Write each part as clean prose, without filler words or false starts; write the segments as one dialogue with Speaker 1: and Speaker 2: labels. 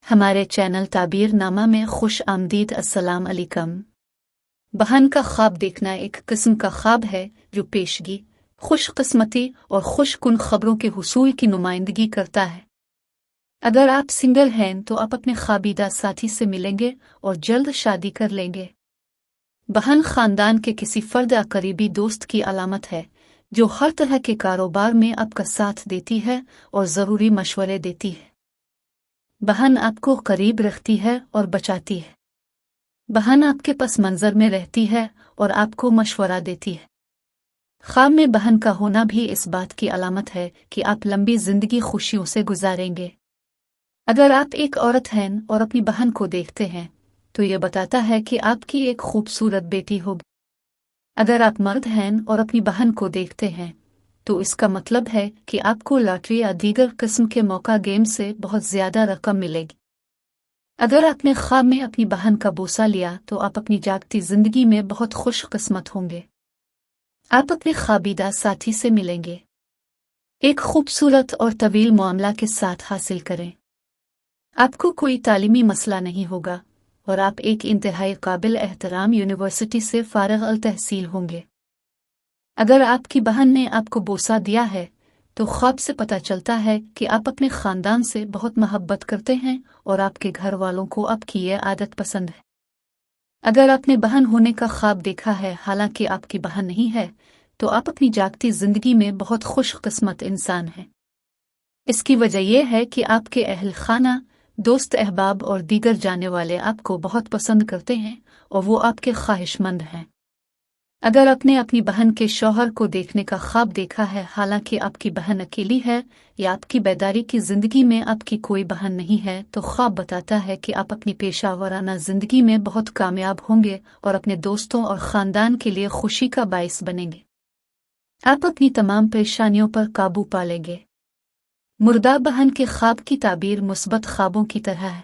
Speaker 1: हमारे चैनल ताबीर नामा में खुश आमदीद। अस्सलाम अलैकुम। बहन का ख्वाब देखना एक किस्म का ख्वाब है जो पेशगी, खुशकिस्मती और खुशकुन खबरों के हुसूल की नुमाइंदगी करता है। अगर आप सिंगल हैं तो आप अपने ख्वाबीदा साथी से मिलेंगे और जल्द शादी कर लेंगे। बहन खानदान के किसी फर्द या करीबी दोस्त की अलामत है जो हर तरह के कारोबार में आपका साथ देती है और ज़रूरी मशवरे देती है। बहन आपको करीब रखती है और बचाती है। बहन आपके पस मंजर में रहती है और आपको मशवरा देती है। ख्वाब में बहन का होना भी इस बात की अलामत है कि आप लंबी जिंदगी खुशियों से गुजारेंगे। अगर आप एक औरत हैं और अपनी बहन को देखते हैं तो यह बताता है कि आपकी एक खूबसूरत बेटी होगी। अगर आप मर्द हैं और अपनी बहन को देखते हैं तो इसका मतलब है कि आपको लॉटरी या दीगर किस्म के मौका गेम से बहुत ज़्यादा रकम मिलेगी। अगर आपने ख्वाब में अपनी बहन का बोसा लिया तो आप अपनी जागती ज़िंदगी में बहुत खुशकिस्मत होंगे। आप अपने ख्वाबीदा साथी से मिलेंगे। एक खूबसूरत और तवील मामला के साथ हासिल करें। आपको कोई तालीमी मसला नहीं होगा और आप एक इंतहाई काबिल एहतराम यूनिवर्सिटी से फारिग अल तहसील होंगे। अगर आपकी बहन ने आपको बोसा दिया है तो ख्वाब से पता चलता है कि आप अपने ख़ानदान से बहुत मोहब्बत करते हैं और आपके घर वालों को आपकी ये आदत पसंद है। अगर आपने बहन होने का ख्वाब देखा है हालांकि आपकी बहन नहीं है तो आप अपनी जागती ज़िंदगी में बहुत खुशकिस्मत इंसान हैं। इसकी वजह यह है कि आपके अहल खाना, दोस्त, अहबाब और दीगर जाने वाले आपको बहुत पसंद करते हैं और वो आपके ख्वाहिशमंद हैं। अगर आपने अपनी बहन के शौहर को देखने का ख्वाब देखा है हालांकि आपकी बहन अकेली है या आपकी बेदारी की ज़िंदगी में आपकी कोई बहन नहीं है तो ख्वाब बताता है कि आप अपनी पेशा वराना ज़िंदगी में बहुत कामयाब होंगे और अपने दोस्तों और ख़ानदान के लिए खुशी का बाइस बनेंगे। आप अपनी तमाम परेशानियों पर काबू पा लेंगे। मुर्दा बहन के ख्वाब की ताबीर मुस्बत ख्वाबों की तरह है।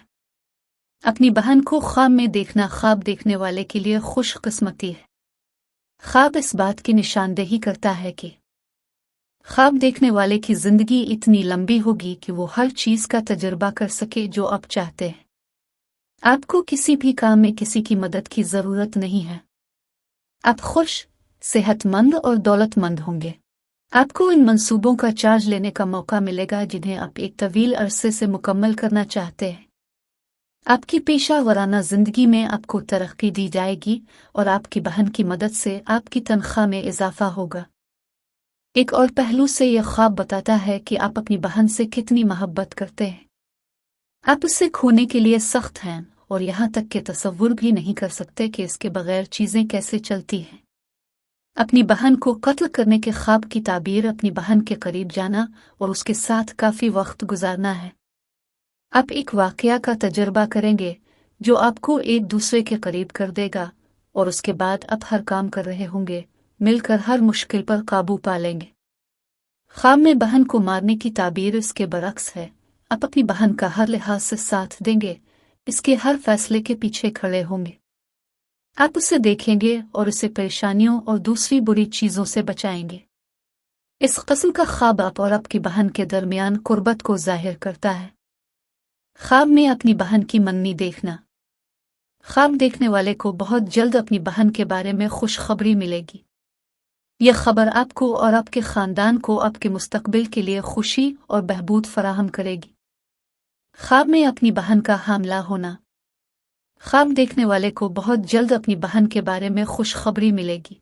Speaker 1: अपनी बहन को ख्वाब में देखना ख्वाब देखने वाले के लिए खुशकिस्मती है। ख्वाब इस बात की निशानदेही करता है कि ख्वाब देखने वाले की ज़िंदगी इतनी लंबी होगी कि वो हर चीज़ का तजुर्बा कर सके जो आप चाहते हैं। आपको किसी भी काम में किसी की मदद की ज़रूरत नहीं है। आप खुश, सेहतमंद और दौलतमंद होंगे। आपको इन मंसूबों का चार्ज लेने का मौका मिलेगा जिन्हें आप एक तवील अरसे से मुकम्मल करना चाहते हैं। आपकी पेशा वराना ज़िंदगी में आपको तरक्की दी जाएगी और आपकी बहन की मदद से आपकी तनख्वाह में इजाफा होगा। एक और पहलू से यह ख्वाब बताता है कि आप अपनी बहन से कितनी मोहब्बत करते हैं। आप उससे खोने के लिए सख्त हैं और यहाँ तक कि तसव्वुर भी नहीं कर सकते कि इसके बगैर चीज़ें कैसे चलती हैं। अपनी बहन को कत्ल करने के ख्वाब की ताबीर अपनी बहन के करीब जाना और उसके साथ काफ़ी वक्त गुजारना है। आप एक वाक़या का तजर्बा करेंगे जो आपको एक दूसरे के करीब कर देगा और उसके बाद आप हर काम कर रहे होंगे, मिलकर हर मुश्किल पर काबू पा लेंगे। ख्वाब में बहन को मारने की ताबीर इसके बरक्स है। आप अपनी बहन का हर लिहाज से साथ देंगे, इसके हर फैसले के पीछे खड़े होंगे। आप उसे देखेंगे और उसे परेशानियों और दूसरी बुरी चीज़ों से बचाएंगे। इस किस्म का ख्वाब आप और आपकी बहन के दरमियान कुर्बत को जाहिर करता है। ख्वाब में अपनी बहन की मन्नी देखना। ख्वाब देखने वाले को बहुत जल्द अपनी बहन के बारे में खुशखबरी मिलेगी। यह खबर आपको और आपके ख़ानदान को आपके मुस्तकबिल के लिए खुशी और बहबूद फराहम करेगी। ख्वाब में अपनी बहन का हामला होना। ख्वाब देखने वाले को बहुत जल्द अपनी बहन के बारे में खुशखबरी मिलेगी।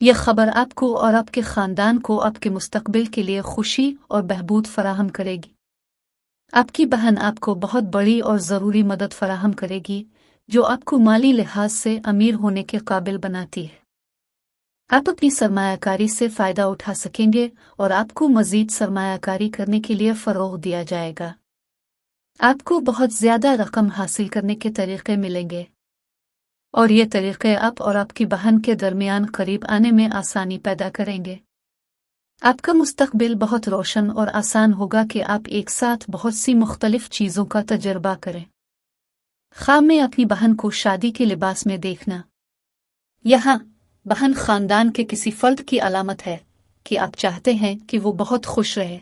Speaker 1: यह खबर आपको और आपके ख़ानदान को आपके मुस्तकबिल के लिए खुशी और बहबूद फराहम करेगी। आपकी बहन आपको बहुत बड़ी और ज़रूरी मदद फराहम करेगी जो आपको माली लिहाज से अमीर होने के काबिल बनाती है। आप अपनी सरमायाकारी से फ़ायदा उठा सकेंगे और आपको मज़ीद सरमायाकारी करने के लिए फ़रोग़ दिया जाएगा। आपको बहुत ज़्यादा रकम हासिल करने के तरीक़े मिलेंगे और ये तरीक़े आप और आपकी बहन के दरमियान करीब आने में आसानी पैदा करेंगे। आपका मुस्तकबिल बहुत रोशन और आसान होगा कि आप एक साथ बहुत सी मुख्तलिफ चीज़ों का तजर्बा करें। ख्वाब में अपनी बहन को शादी के लिबास में देखना। यहाँ बहन ख़ानदान के किसी फ़र्द की अलामत है कि आप चाहते हैं कि वो बहुत खुश रहे,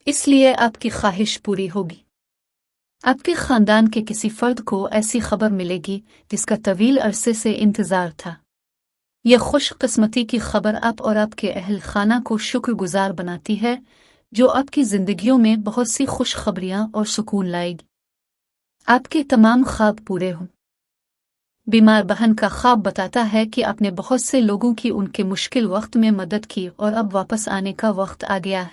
Speaker 1: इसलिए आपकी ख्वाहिश पूरी होगी। आपके खानदान के किसी फर्द को ऐसी खबर मिलेगी जिसका तवील अरसे से इंतजार था। यह खुशकिस्मती की खबर आप और आपके अहल खाना को शुक्रगुजार बनाती है, जो आपकी जिंदगियों में बहुत सी खुशखबरियां और सुकून लाएगी। आपके तमाम ख्वाब पूरे हों। बीमार बहन का ख्वाब बताता है कि आपने बहुत से लोगों की उनके मुश्किल वक्त में मदद की और अब वापस आने का वक्त आ गया है।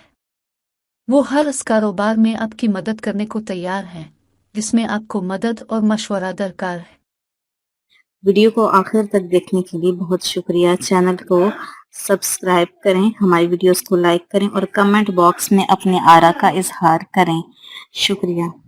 Speaker 1: वो हर उस कारोबार में आपकी मदद करने को तैयार हैं जिसमें आपको मदद और मशवरा दरकार है।
Speaker 2: वीडियो को आखिर तक देखने के लिए बहुत शुक्रिया। चैनल को सब्सक्राइब करें, हमारी वीडियोस को लाइक करें और कमेंट बॉक्स में अपने आरा का इजहार करें। शुक्रिया।